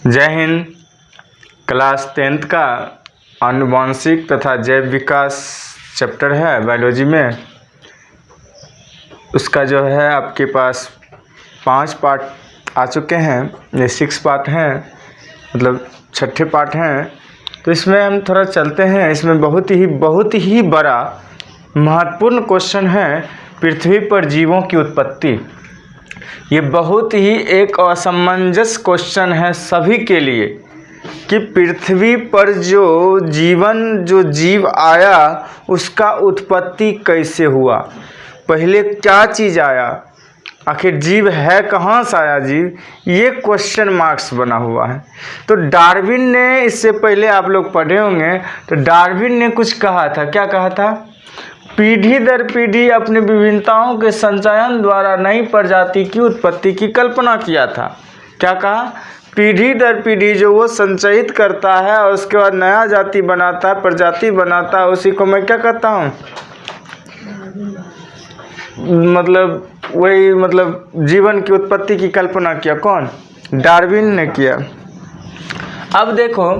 जय Hind. Class 10th का आनुवंशिक तथा जैव विकास चैप्टर है बायोलॉजी में। उसका जो है आपके पास 5 पार्ट आ चुके हैं, ये 6 पार्ट हैं, मतलब 6ठे पार्ट हैं। तो इसमें हम थोड़ा चलते हैं। इसमें बहुत ही बड़ा महत्वपूर्ण क्वेश्चन है पृथ्वी पर जीवों की उत्पत्ति। ये बहुत ही एक असमंजस क्वेश्चन है सभी के लिए कि पृथ्वी पर जो जीव आया उसका उत्पत्ति कैसे हुआ, पहले क्या चीज़ आया, आखिर जीव है कहाँ से आया जीव, ये क्वेश्चन मार्क्स बना हुआ है। तो डार्विन ने, इससे पहले आप लोग पढ़े होंगे, तो डार्विन ने कुछ कहा था। क्या कहा था? पीढ़ी दर पीढ़ी अपनी विभिन्नताओं के संचयन द्वारा नई प्रजाति की उत्पत्ति की कल्पना किया था। क्या कहा? पीढ़ी दर पीढ़ी जो वो संचयित करता है और उसके बाद नया जाति बनाता है, प्रजाति बनाता है, उसी को मैं क्या कहता हूँ, मतलब जीवन की उत्पत्ति की कल्पना किया। कौन? डार्विन ने किया। अब देखो,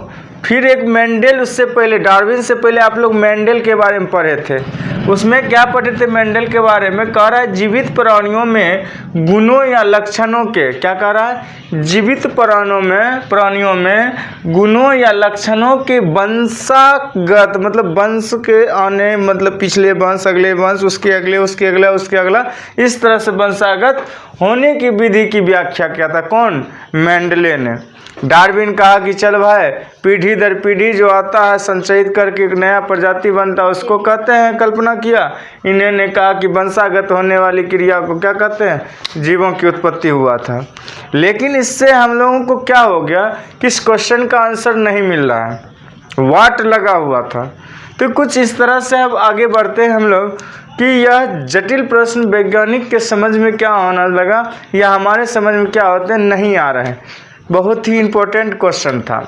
फिर एक मेंडल, उससे पहले डार्विन से पहले आप लोग मेंडल के बारे में पढ़े थे। उसमें क्या पढ़े थे मेंडल के बारे में? कह रहा है जीवित प्राणियों में गुणों या लक्षणों के, क्या कह रहा है, जीवित प्राणियों में गुणों या लक्षणों के वंशागत, मतलब वंश के आने, मतलब पिछले वंश, अगले वंश, उसके अगले, उसके अगला, उसके अगला, इस तरह से वंशागत होने की विधि की व्याख्या किया था। कौन? मेंडले ने। डार्विन कहा कि चल भाई, पीढ़ी दर पीढ़ी जो आता है संचयित करके एक नया प्रजाति बनता है उसको कहते हैं कल्पना किया। इन्होंने कहा कि वंशागत होने वाली क्रिया को क्या कहते हैं, जीवों की उत्पत्ति हुआ था। लेकिन इससे हम लोगों को क्या हो गया कि इस क्वेश्चन का आंसर नहीं मिल रहा है, वाट लगा हुआ था। तो कुछ इस तरह से अब आगे बढ़ते हैं हम लोग कि यह जटिल प्रश्न वैज्ञानिक के समझ में क्या आना लगा या हमारे समझ में क्या होते हैं नहीं आ रहे हैं। बहुत ही इम्पोर्टेंट क्वेश्चन था।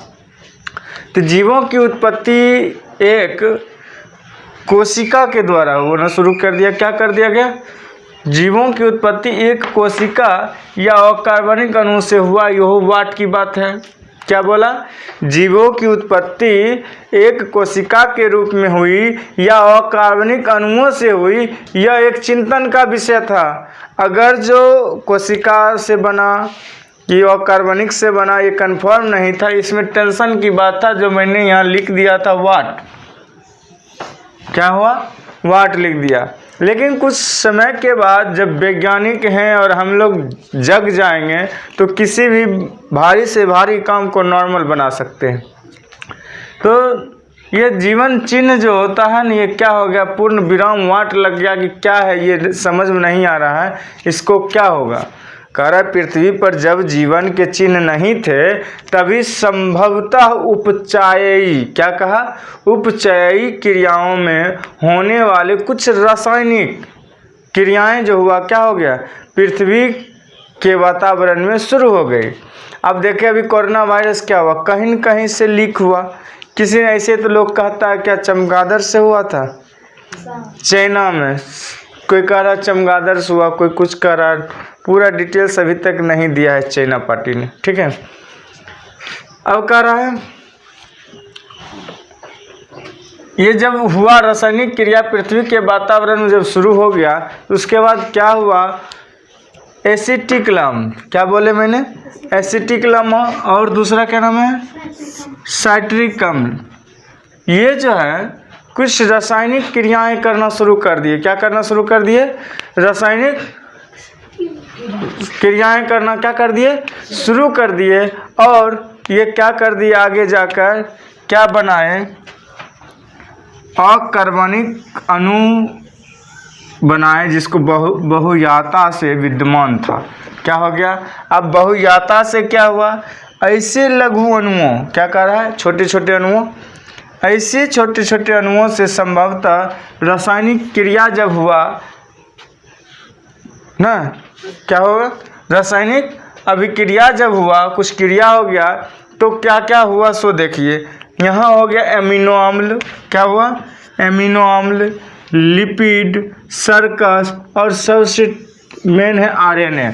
तो जीवों की उत्पत्ति एक कोशिका के द्वारा होना शुरू कर दिया। क्या कर दिया गया? जीवों की उत्पत्ति एक कोशिका या अकार्बनिक अणु से हुआ। यह वाट की बात है। क्या बोला? जीवों की उत्पत्ति एक कोशिका के रूप में हुई या अकार्बनिक अणुओं से हुई, यह एक चिंतन का विषय था। अगर जो कोशिका से बना कि अकार्बनिक से बना, ये कंफर्म नहीं था। इसमें टेंशन की बात था जो मैंने यहाँ लिख दिया था, वाट। क्या हुआ? वाट लिख दिया। लेकिन कुछ समय के बाद जब वैज्ञानिक हैं और हम लोग जग जाएंगे तो किसी भी भारी से भारी काम को नॉर्मल बना सकते हैं। तो ये जीवन चिन्ह जो होता है ना, ये क्या हो गया, पूर्ण विराम वाट लग गया कि क्या है, ये समझ में नहीं आ रहा है इसको क्या होगा। कह रहा है पृथ्वी पर जब जीवन के चिन्ह नहीं थे तभी संभवतः उपचायी, क्या कहा, उपचायी क्रियाओं में होने वाले कुछ रासायनिक क्रियाएं जो हुआ, क्या हो गया, पृथ्वी के वातावरण में शुरू हो गई। अब देखिए अभी कोरोना वायरस क्या हुआ, कहीं न कहीं से लीक हुआ। किसी ने ऐसे तो लोग कहता है क्या चमगादड़ से हुआ था, चाइना में। कोई कह रहा चमगादड़ से हुआ, कोई कुछ कह रहा, पूरा डिटेल्स अभी तक नहीं दिया है चाइना पार्टी ने, ठीक है। अब कह रहा है ये जब हुआ रासायनिक क्रिया पृथ्वी के वातावरण में जब शुरू हो गया तो उसके बाद क्या हुआ, एसिटिक अम्ल, क्या बोले मैंने, एसिटिक अम्ल, और दूसरा क्या नाम है, साइट्रिक अम्ल। ये जो है कुछ रासायनिक क्रियाएं करना शुरू कर दिए। क्या करना शुरू कर दिए? रासायनिक क्रियाएं करना क्या कर दिए, शुरू कर दिए। और ये क्या कर दिए, आगे जाकर क्या बनाए, अकार्बनिक अणु बनाए जिसको बहुयाता से विद्यमान था। क्या हो गया? अब बहुयाता से क्या हुआ, ऐसे लघु अणुओं, क्या कर रहा है, छोटे छोटे अणुओं, ऐसे छोटे छोटे अणुओं से संभवतः रासायनिक क्रिया जब हुआ ना, क्या होगा, रासायनिक अभिक्रिया जब हुआ, कुछ क्रिया हो गया तो क्या क्या हुआ सो देखिए। यहाँ हो गया एमिनो अम्ल, क्या हुआ, एमिनो अम्ल, लिपिड, सर्कस, और सबसे मेन है आरएनए।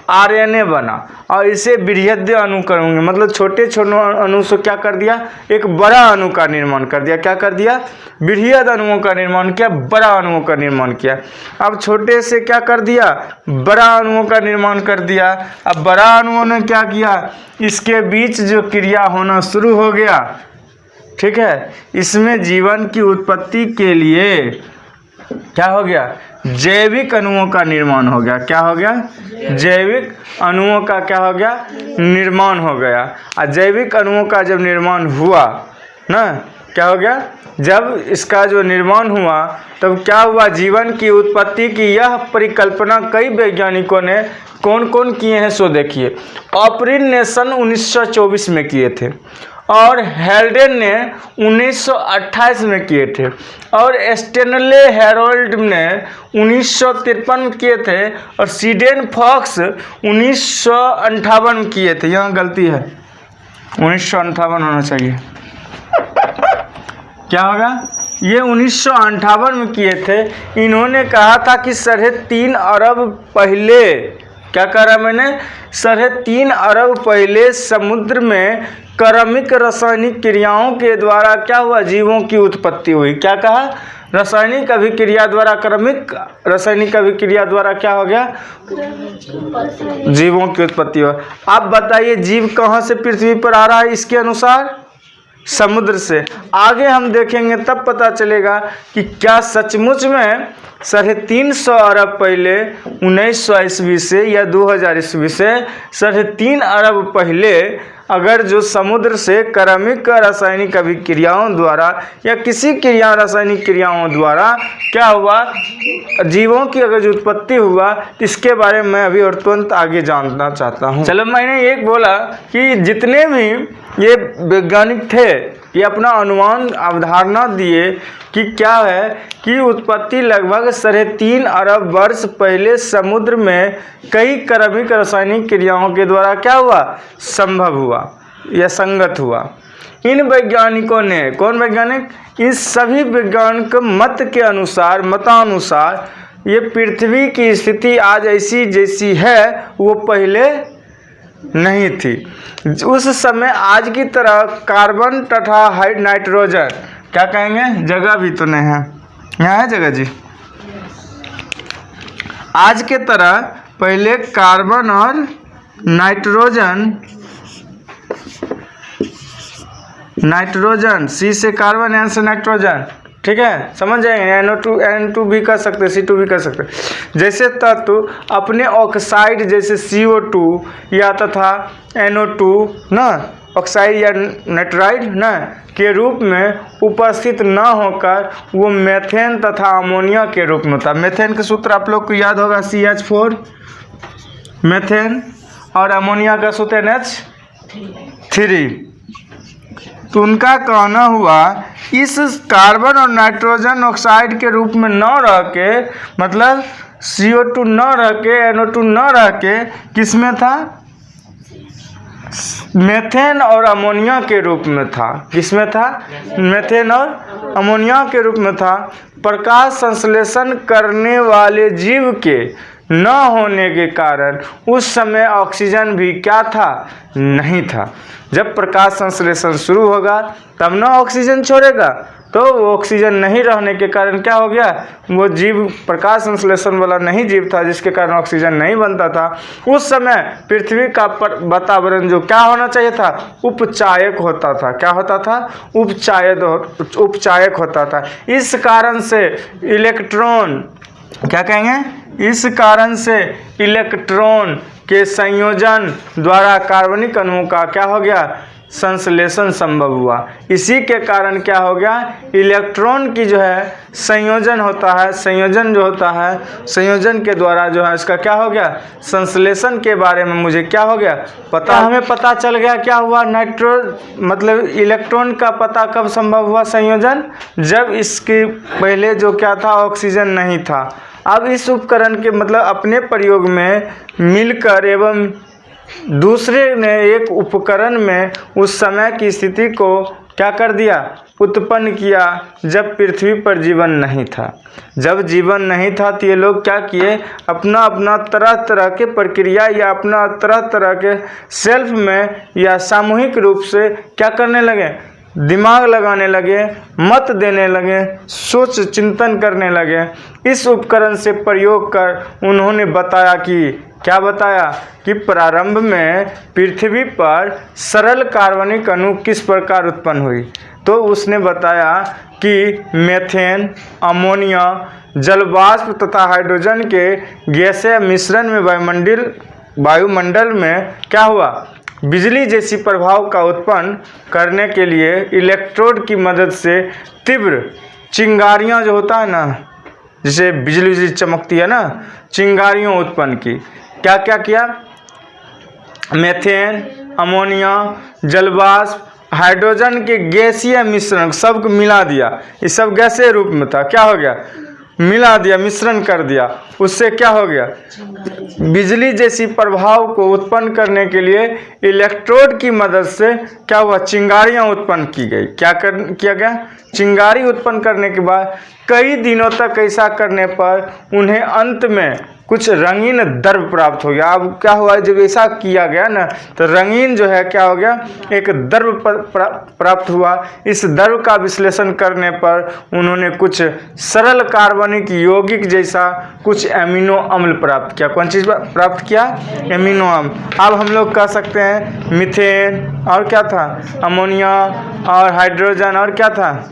आरएनए बना और इसे बृहद अणु करेंगे, मतलब छोटे छोटे अणु से क्या कर दिया, एक बड़ा अणु का निर्माण कर दिया। क्या कर दिया, बृहद अणुओं का निर्माण किया, बड़ा अणुओं का निर्माण किया। अब छोटे से क्या कर दिया, बड़ा अणुओं का निर्माण कर दिया। अब बड़ा अणुओं ने क्या किया, इसके बीच जो क्रिया होना शुरू हो गया, ठीक है, इसमें जीवन की उत्पत्ति के लिए क्या हो गया, जैविक अणुओं का निर्माण हो गया। क्या हो गया, जैविक अणुओं का क्या हो गया, निर्माण हो गया। और जैविक अणुओं का जब निर्माण हुआ ना, क्या हो गया, जब इसका जो निर्माण हुआ तब क्या हुआ, जीवन की उत्पत्ति की यह परिकल्पना कई वैज्ञानिकों ने कौन कौन किए हैं सो देखिए। ऑपरिन ने सन 1924 में किए थे, और हेल्डेन ने 1928 में किए थे, और स्टेनले हैरोल्ड ने 1953 में किए थे, और सीडेन फॉक्स 1958 में किए थे। यहाँ गलती है, 1958 होना चाहिए। क्या होगा, ये 1958 में किए थे। इन्होंने कहा था कि 3.5 अरब पहले, क्या करा मैंने, 3.5 अरब पहले समुद्र में क्रमिक रासायनिक क्रियाओं के द्वारा क्या हुआ, जीवों की उत्पत्ति हुई। क्या कहा, रासायनिक अभिक्रिया द्वारा, क्रमिक रासायनिक अभिक्रिया द्वारा क्या हो गया, जीवों की उत्पत्ति हुआ। अब बताइए जीव कहाँ से पृथ्वी पर आ रहा है, इसके अनुसार समुद्र से। आगे हम देखेंगे तब पता चलेगा कि क्या सचमुच में 350 अरब पहले 1900 ईस्वी से या 2000 ईस्वी से 3.5 अरब पहले अगर जो समुद्र से क्रमिक रासायनिक अभिक्रियाओं द्वारा या किसी क्रिया रासायनिक क्रियाओं द्वारा क्या हुआ, जीवों की अगर जो उत्पत्ति हुआ, इसके बारे में मैं अभी और तुरंत आगे जानना चाहता हूँ। चलो, मैंने एक बोला कि जितने भी ये वैज्ञानिक थे ये अपना अनुमान अवधारणा दिए कि क्या है कि उत्पत्ति लगभग 3.5 अरब वर्ष पहले समुद्र में कई क्रमिक रासायनिक क्रियाओं के द्वारा क्या हुआ, संभव हुआ या संगत हुआ। इन वैज्ञानिकों ने, कौन वैज्ञानिक, इस सभी वैज्ञानिक मत के अनुसार, मतानुसार ये पृथ्वी की स्थिति आज ऐसी जैसी है वो पहले नहीं थी। उस समय आज की तरह कार्बन तथा नाइट्रोजन, क्या कहेंगे, जगह भी तो नहीं है, यहाँ है जगह जी, आज के तरह पहले कार्बन और नाइट्रोजन, सी से कार्बन, एन से नाइट्रोजन, ठीक है, समझ जाएंगे। NO2 भी कर सकते, C2 भी कर सकते। जैसे तत्व अपने ऑक्साइड जैसे CO2 या तथा NO2 ना, ऑक्साइड या नाइट्राइड ना के रूप में उपस्थित न होकर वो मेथेन तथा अमोनिया के रूप में होता है। मेथेन का सूत्र आप लोग को याद होगा, CH4 मेथेन, और अमोनिया का सूत्र NH3। तो उनका कहना हुआ इस कार्बन और नाइट्रोजन ऑक्साइड के रूप में न रह के, मतलब CO2 न रह के, NO2 न रह के, किस में था, मेथेन और अमोनिया के रूप में था। किस में था, मेथेन और अमोनिया के रूप में था। प्रकाश संश्लेषण करने वाले जीव के न होने के कारण उस समय ऑक्सीजन भी क्या था, नहीं था। जब प्रकाश संश्लेषण शुरू होगा तब न ऑक्सीजन छोड़ेगा, तो वो ऑक्सीजन नहीं रहने के कारण क्या हो गया, वो जीव प्रकाश संश्लेषण वाला नहीं जीव था, जिसके कारण ऑक्सीजन नहीं बनता था। उस समय पृथ्वी का वातावरण जो क्या होना चाहिए था, उपचायक होता था। क्या होता था, उपचायक होता था। इस कारण से इलेक्ट्रॉन, क्या कहेंगे, इस कारण से इलेक्ट्रॉन के संयोजन द्वारा कार्बनिक अणुओं का क्या हो गया, संश्लेषण संभव हुआ। इसी के कारण क्या हो गया, इलेक्ट्रॉन की जो है संयोजन होता है, संयोजन जो होता है, संयोजन के द्वारा जो है इसका क्या हो गया, संश्लेषण के बारे में मुझे क्या हो गया पता, हमें पता चल गया। क्या हुआ, मतलब इलेक्ट्रॉन का पता कब संभव हुआ, संयोजन, जब इसके पहले जो क्या था, ऑक्सीजन नहीं था। अब इस उपकरण के मतलब अपने प्रयोग में मिलकर एवं दूसरे ने एक उपकरण में उस समय की स्थिति को क्या कर दिया, उत्पन्न किया जब पृथ्वी पर जीवन नहीं था। जब जीवन नहीं था तो ये लोग क्या किए, अपना अपना तरह तरह के प्रक्रिया या अपना तरह तरह के सेल्फ में या सामूहिक रूप से क्या करने लगे, दिमाग लगाने लगे, मत देने लगे, सोच चिंतन करने लगे। इस उपकरण से प्रयोग कर उन्होंने बताया कि क्या बताया कि प्रारंभ में पृथ्वी पर सरल कार्बनिक अणु किस प्रकार उत्पन्न हुई। तो उसने बताया कि मेथेन, अमोनिया, जलवाष्प तथा हाइड्रोजन के गैसीय मिश्रण में वायुमंडल में क्या हुआ, बिजली जैसी प्रभाव का उत्पन्न करने के लिए इलेक्ट्रोड की मदद से तीव्र चिंगारियां जो होता है ना, जैसे बिजली चमकती है ना, चिंगारियों उत्पन्न की। क्या क्या किया, मेथेन, अमोनिया, जलवाष्प, हाइड्रोजन के गैसीय मिश्रण सबको मिला दिया। ये सब गैसीय रूप में था, क्या हो गया, मिला दिया, मिश्रण कर दिया। उससे क्या हो गया, बिजली जैसी प्रभाव को उत्पन्न करने के लिए इलेक्ट्रोड की मदद से क्या हुआ, चिंगारियां उत्पन्न की गई। किया गया, चिंगारी उत्पन्न करने के बाद कई दिनों तक ऐसा करने पर उन्हें अंत में कुछ रंगीन द्रव प्राप्त हो गया। अब क्या हुआ, जब ऐसा किया गया ना तो रंगीन जो है क्या हो गया, एक द्रव प्राप्त हुआ। इस द्रव का विश्लेषण करने पर उन्होंने कुछ सरल कार्बनिक यौगिक जैसा कुछ एमिनो अम्ल प्राप्त किया। कौन चीज़ प्राप्त किया, एमिनो अम्ल। अब हम लोग कह सकते हैं मीथेन, और क्या था, अमोनिया और हाइड्रोजन, और क्या था,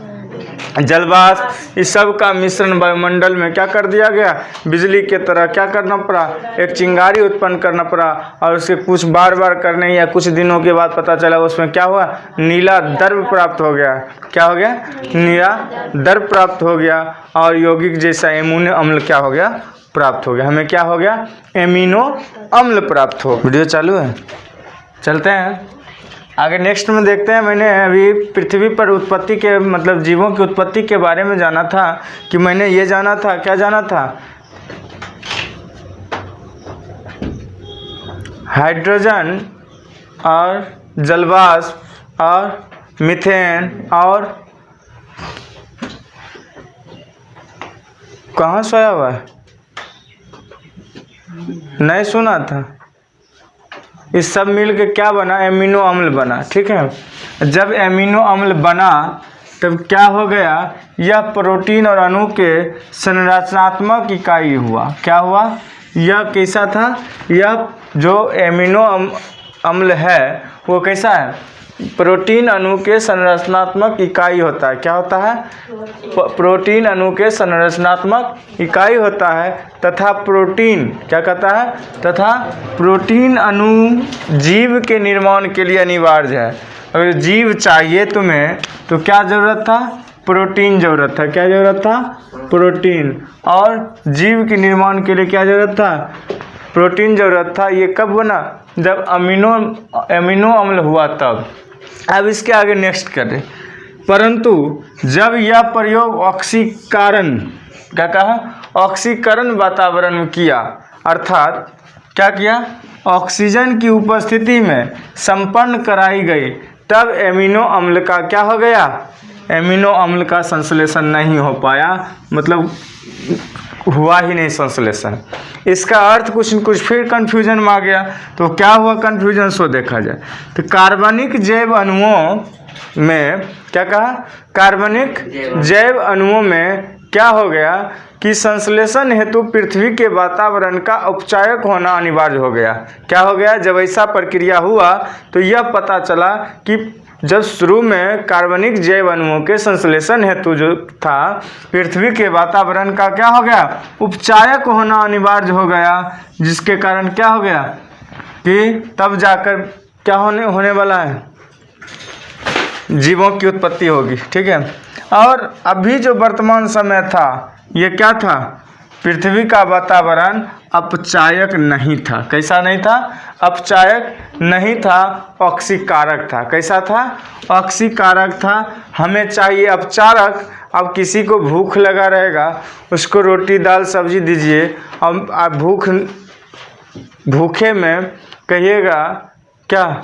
जलवाष्प। इस सब का मिश्रण वायुमंडल में क्या कर दिया गया, बिजली के तरह क्या करना पड़ा, एक चिंगारी उत्पन्न करना पड़ा। और उसे कुछ बार बार करने या कुछ दिनों के बाद पता चला उसमें क्या हुआ, नीला द्रव प्राप्त हो गया। क्या हो गया, नीला द्रव प्राप्त हो गया। और यौगिक जैसा एमिनो अम्ल क्या हो गया, प्राप्त हो गया। हमें क्या हो गया, एमिनो अम्ल प्राप्त हो। वीडियो चालू है, चलते हैं आगे। नेक्स्ट में देखते हैं। मैंने अभी पृथ्वी पर उत्पत्ति के मतलब जीवों की उत्पत्ति के बारे में जाना था कि मैंने ये जाना था, क्या जाना था, हाइड्रोजन और जलवाष्प और मीथेन और कहाँ सोया हुआ है, नहीं सुना था। इस सब मिल के क्या बना, एमिनो अम्ल बना। ठीक है, जब एमिनो अम्ल बना तब क्या हो गया, यह प्रोटीन और अणु के संरचनात्मक इकाई हुआ। क्या हुआ, यह कैसा था, यह जो एमिनो अम्ल है वो कैसा है, प्रोटीन अणु के संरचनात्मक इकाई होता है। क्या होता है, प्रोटीन अणु के संरचनात्मक इकाई होता है। तथा प्रोटीन क्या कहता है, तथा प्रोटीन अणु जीव के निर्माण के लिए अनिवार्य है। अगर जीव चाहिए तुम्हें तो क्या जरूरत था, प्रोटीन जरूरत था। क्या जरूरत था, प्रोटीन। और जीव के निर्माण के लिए क्या जरूरत था, प्रोटीन जरूरत था। ये कब बना, जब एमिनो अम्ल हुआ तब। अब इसके आगे नेक्स्ट करें। परंतु जब यह प्रयोग ऑक्सीकरण, क्या कहा, ऑक्सीकरण वातावरण में किया, अर्थात क्या किया, ऑक्सीजन की उपस्थिति में संपन्न कराई गई, तब एमिनो अम्ल का क्या हो गया, एमिनो अम्ल का संश्लेषण नहीं हो पाया, मतलब हुआ ही नहीं संश्लेषण। इसका अर्थ कुछ फिर कन्फ्यूजन में आ गया। तो क्या हुआ कन्फ्यूजन, सो देखा जाए। तो कार्बनिक जैव अणुओं में क्या कहा, कार्बनिक जैव अणुओं में क्या हो गया कि संश्लेषण हेतु पृथ्वी के वातावरण का औपचारिक होना अनिवार्य हो गया। क्या हो गया, जब ऐसा प्रक्रिया हुआ तो यह पता चला कि जब शुरू में कार्बनिक जैव अणुओं के संश्लेषण हेतु जो था पृथ्वी के वातावरण का क्या हो गया, उपचायक होना अनिवार्य हो गया, जिसके कारण क्या हो गया कि तब जाकर क्या होने वाला है, जीवों की उत्पत्ति होगी। ठीक है, और अभी जो वर्तमान समय था ये क्या था, पृथ्वी का वातावरण अपचायक नहीं था। कैसा नहीं था, अपचायक नहीं था, ऑक्सीकारक था। कैसा था, ऑक्सीकारक था। हमें चाहिए अपचारक। अब किसी को भूख लगा रहेगा, उसको रोटी दाल सब्जी दीजिए, अब आप भूखे में कहिएगा क्या,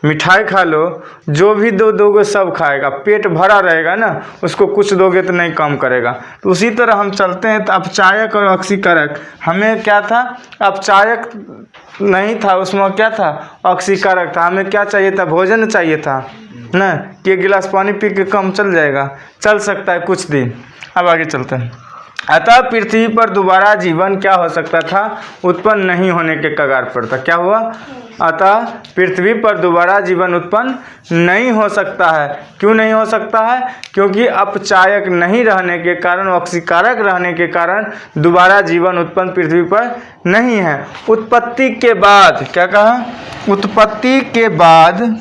मिठाई खा लो, जो भी दोगे सब खाएगा, पेट भरा रहेगा ना, उसको कुछ दोगे तो नहीं काम करेगा। तो उसी तरह हम चलते हैं। तो अपचायक और अक्सीकारक, हमें क्या था, अपचायक नहीं था, उसमें क्या था, अक्सीकारक था। हमें क्या चाहिए था, भोजन चाहिए था ना, कि 1 गिलास पानी पी के कम चल जाएगा, चल सकता है कुछ दिन। अब आगे चलते हैं। अतः पृथ्वी पर दोबारा जीवन क्या हो सकता था, उत्पन्न नहीं होने के कगार पर था। क्या हुआ, अतः पृथ्वी पर दोबारा जीवन उत्पन्न नहीं हो सकता है। क्यों नहीं हो सकता है, क्योंकि अपचायक नहीं रहने के कारण, अक्सीकारक रहने के कारण दोबारा जीवन उत्पन्न पृथ्वी पर नहीं है। उत्पत्ति के बाद, क्या कहा, उत्पत्ति के बाद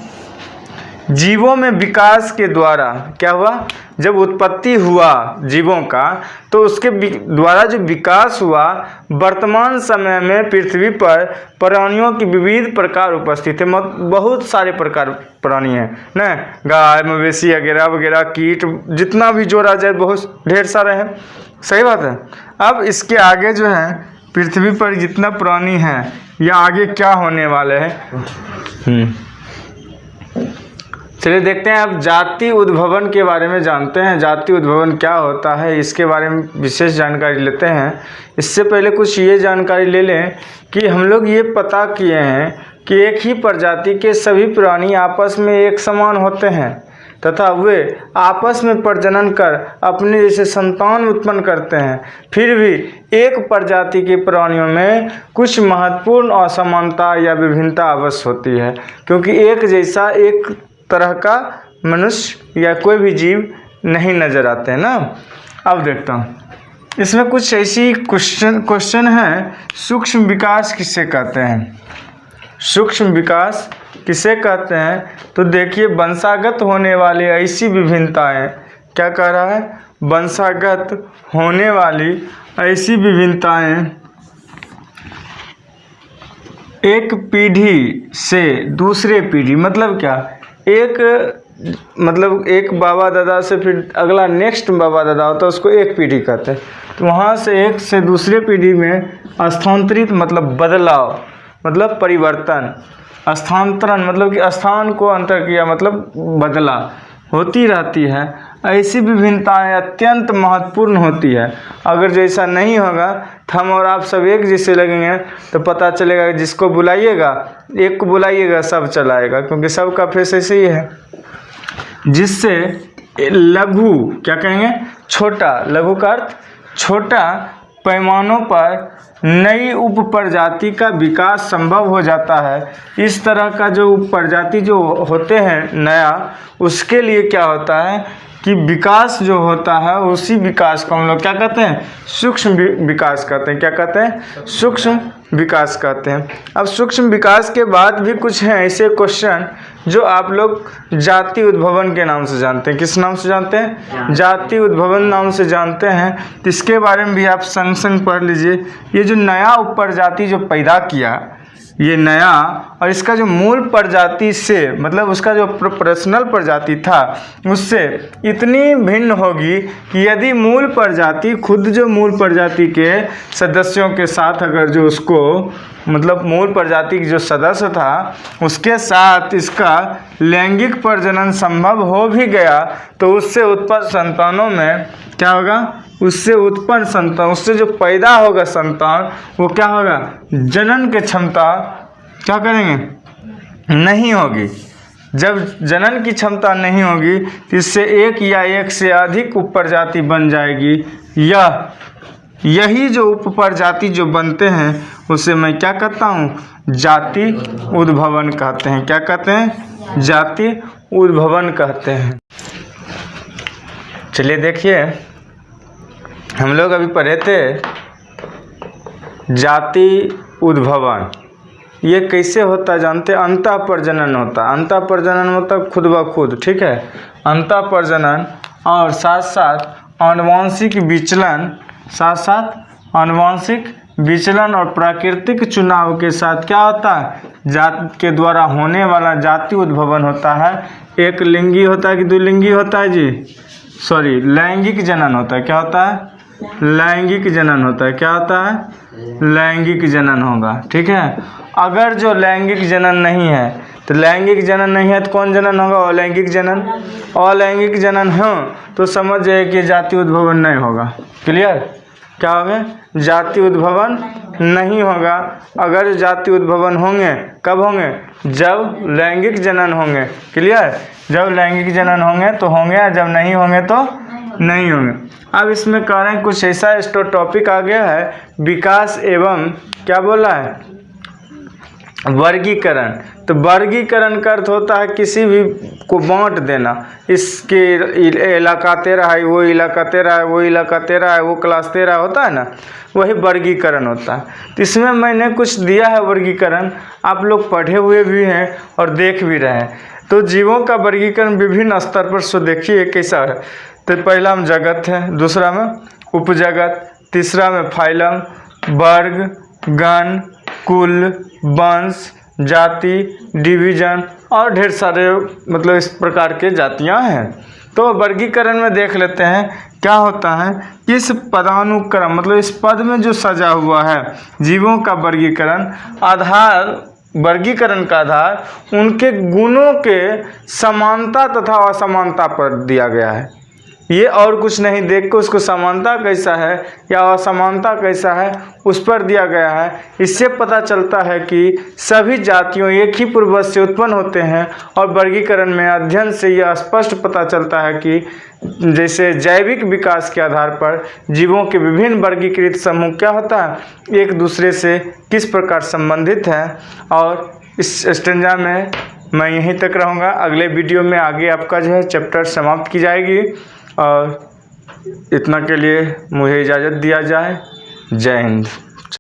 जीवों में विकास के द्वारा क्या हुआ, जब उत्पत्ति हुआ जीवों का, तो उसके द्वारा जो विकास हुआ, वर्तमान समय में पृथ्वी पर प्राणियों की विविध प्रकार उपस्थित है। बहुत सारे प्रकार प्राणी हैं ना, गाय मवेशी वगैरह वगैरह, कीट, जितना भी जोड़ा जाए बहुत ढेर सारे हैं। सही बात है। अब इसके आगे जो है पृथ्वी पर जितना प्राणी है या आगे क्या होने वाले हैं, चलिए देखते हैं। अब जाति उद्भवन के बारे में जानते हैं। जाति उद्भवन क्या होता है, इसके बारे में विशेष जानकारी लेते हैं। इससे पहले कुछ ये जानकारी ले लें कि हम लोग ये पता किए हैं कि एक ही प्रजाति के सभी प्राणी आपस में एक समान होते हैं तथा वे आपस में प्रजनन कर अपने जैसे संतान उत्पन्न करते हैं। फिर भी एक प्रजाति के प्राणियों में कुछ महत्वपूर्ण असमानता या विभिन्नता अवश्य होती है, क्योंकि एक जैसा एक तरह का मनुष्य या कोई भी जीव नहीं नजर आते हैं ना। अब देखता हूँ, इसमें कुछ ऐसी क्वेश्चन है, सूक्ष्म विकास किसे कहते हैं, सूक्ष्म विकास किसे कहते हैं। तो देखिए, वंशागत होने वाली ऐसी विभिन्नताएं, क्या कह रहा है, वंशागत होने वाली ऐसी विभिन्नताएं एक पीढ़ी से दूसरे पीढ़ी, मतलब क्या, एक बाबा दादा से फिर अगला नेक्स्ट बाबा दादा होता है, उसको एक पीढ़ी कहते हैं। तो वहाँ से एक से दूसरे पीढ़ी में स्थानांतरित, मतलब बदलाव, मतलब परिवर्तन, स्थानांतरण मतलब कि स्थान को अंतर किया, मतलब बदला, होती रहती है। ऐसी विभिन्नताएं अत्यंत महत्वपूर्ण होती है। अगर जैसा नहीं होगा तो हम और आप सब एक जैसे लगेंगे तो पता चलेगा, जिसको बुलाइएगा, एक को बुलाइएगा सब चलाएगा, क्योंकि सबका फेस ऐसे ही है। जिससे लघु, क्या कहेंगे, छोटा, लघु का अर्थ छोटा पैमानों पर नई उप प्रजाति का विकास संभव हो जाता है। इस तरह का जो उप प्रजाति जो होते हैं नया, उसके लिए क्या होता है कि विकास जो होता है, उसी विकास को हम लोग क्या कहते हैं, सूक्ष्म विकास कहते हैं। क्या कहते हैं, सूक्ष्म विकास कहते हैं। अब सूक्ष्म विकास के बाद भी कुछ हैं ऐसे क्वेश्चन जो आप लोग जाति उद्भवन के नाम से जानते हैं। किस नाम से जानते हैं, जाति उद्भवन नाम से जानते हैं। तो इसके बारे में भी आप संग संग पढ़ लीजिए। ये जो नया उप प्रजाति जो पैदा किया, ये नया, और इसका जो मूल प्रजाति से, मतलब उसका जो पर्सनल प्रजाति था उससे इतनी भिन्न होगी कि यदि मूल प्रजाति खुद जो मूल प्रजाति के सदस्यों के साथ, अगर जो उसको, मतलब मूल प्रजाति की जो सदस्य था उसके साथ इसका लैंगिक प्रजनन संभव हो भी गया, तो उससे उत्पन्न संतानों में क्या होगा, उससे उत्पन्न संतान, उससे जो पैदा होगा संतान, वो क्या होगा, जनन की क्षमता क्या करेंगे, नहीं होगी। जब जनन की क्षमता नहीं होगी तो इससे एक या एक से अधिक उप प्रजाति बन जाएगी। यही जो उप प्रजाति जो बनते हैं उसे मैं क्या कहता हूँ, जाति उद्भवन कहते हैं। क्या कहते हैं, जाति उद्भवन कहते हैं। चलिए देखिए, हम लोग अभी पढ़े थे जाति उद्भवन, ये कैसे होता है जानते हैं, अंतः प्रजनन होता है। अंतः प्रजनन मतलब खुद ब खुद, ठीक है, अंतः प्रजनन, और साथ साथ आनुवंशिक विचलन, साथ साथ आनुवंशिक विचलन और प्राकृतिक चुनाव के साथ क्या होता है, जाति के द्वारा होने वाला जाति उद्भवन होता है। एक लिंगी होता है कि द्विलिंगी होता है जी, सॉरी, लैंगिक जनन होता है। क्या होता है, लैंगिक जनन होता है। क्या होता है, लैंगिक जनन होगा, ठीक है। अगर जो लैंगिक जनन नहीं है तो लैंगिक जनन नहीं है तो कौन जनन होगा? अलैंगिक जनन। अलैंगिक जनन हो तो समझ जाइए कि जाति उद्भवन नहीं होगा। क्लियर? क्या होंगे? जाति उद्भवन नहीं होगा। अगर जाति उद्भवन होंगे कब होंगे? जब लैंगिक जनन होंगे। क्लियर? जब लैंगिक जनन होंगे तो होंगे, और जब नहीं होंगे तो नहीं होंगे। अब इसमें कह रहे हैं कुछ ऐसा टॉपिक आ गया है, विकास एवं क्या बोला है? वर्गीकरण। तो वर्गीकरण का अर्थ होता है किसी भी को बांट देना। इसके इलाका तेरा है, वो इलाका तेरा है, वो इलाका तेरा है, वो क्लास तेरा होता है ना, वही वर्गीकरण होता है। तो इसमें मैंने कुछ दिया है वर्गीकरण, आप लोग पढ़े हुए भी हैं और देख भी रहे हैं। तो जीवों का वर्गीकरण विभिन्न स्तर पर सो देखिए कैसा है। तो पहला में जगत है, दूसरा में उपजगत, तीसरा में फाइलम, वर्ग, गण, कुल, वंश, जाति, डिवीजन और ढेर सारे मतलब इस प्रकार के जातियां हैं। तो वर्गीकरण में देख लेते हैं क्या होता है। इस पदानुक्रम मतलब इस पद में जो सजा हुआ है जीवों का वर्गीकरण, आधार वर्गीकरण का आधार उनके गुणों के समानता तथा असमानता पर दिया गया है। ये और कुछ नहीं देख के उसको समानता कैसा है या असमानता कैसा है उस पर दिया गया है। इससे पता चलता है कि सभी जातियों एक ही पूर्वज से उत्पन्न होते हैं। और वर्गीकरण में अध्ययन से यह स्पष्ट पता चलता है कि जैसे जैविक विकास के आधार पर जीवों के विभिन्न वर्गीकृत समूह क्या होता है, एक दूसरे से किस प्रकार संबंधित है। और इस स्टेंजा में मैं यहीं तक रहूँगा। अगले वीडियो में आगे आपका जो है चैप्टर समाप्त की जाएगी। और इतना के लिए मुझे इजाज़त दिया जाए। जय हिंद।